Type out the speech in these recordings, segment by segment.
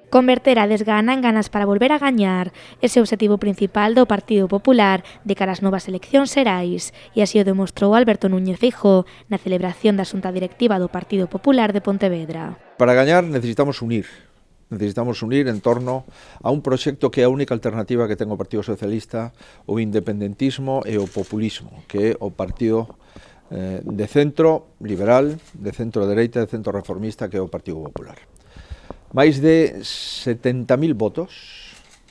Converter a desgana en ganas para volver a gañar. Ese é o obxectivo principal do Partido Popular de cara ás novas eleccións xerais, e así o demostrou Alberto Núñez Feijóo na celebración da Xunta Directiva do Partido Popular de Pontevedra. Para gañar necesitamos unir en torno a un proxecto que é a única alternativa que ten o Partido Socialista, o independentismo e o populismo, que é o partido de centro liberal, de centro dereita, de centro reformista, que é o Partido Popular. Máis de 70.000 votos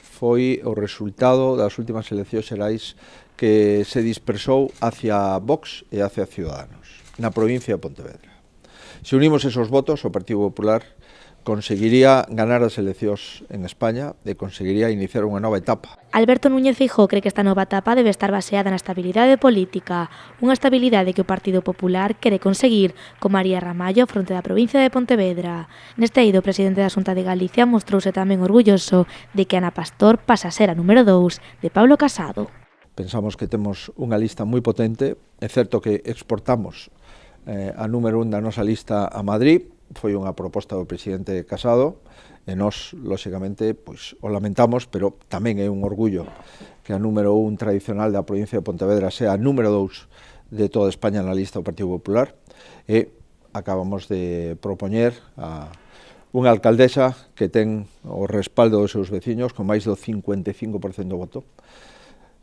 foi o resultado das últimas eleccións xerais que se dispersou hacia Vox e hacia Ciudadanos, na provincia de Pontevedra. Se unimos esos votos, o Partido Popular conseguiría ganar as eleccións en España e conseguiría iniciar unha nova etapa. Alberto Núñez Feijóo cree que esta nova etapa debe estar baseada na estabilidade política, unha estabilidade que o Partido Popular quere conseguir con María Ramallo fronte da provincia de Pontevedra. Neste eido, o presidente da Xunta de Galicia mostrouse tamén orgulloso de que Ana Pastor pasa a ser a número 2 de Pablo Casado. Pensamos que temos unha lista moi potente, é certo que exportamos a número 1 da nosa lista a Madrid, foi unha proposta do presidente Casado, e nós, lóxicamente, pois, o lamentamos, pero tamén é un orgullo que a número 1 tradicional da provincia de Pontevedra sea a número 2 de toda España na lista do Partido Popular, e acabamos de propoñer a unha alcaldesa que ten o respaldo dos seus veciños con máis do 55% do voto,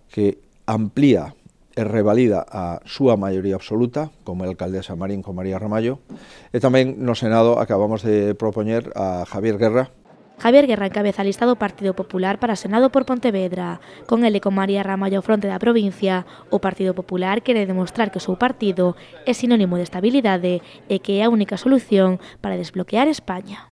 que amplía e revalida a súa maioría absoluta, como a alcaldesa Marín con María Ramallo, e tamén no Senado acabamos de propoñer a Javier Guerra. Javier Guerra encabeza a lista do Partido Popular para Senado por Pontevedra. Con ele e con María Ramallo ao fronte da provincia, o Partido Popular quere demostrar que o seu partido é sinónimo de estabilidade e que é a única solución para desbloquear España.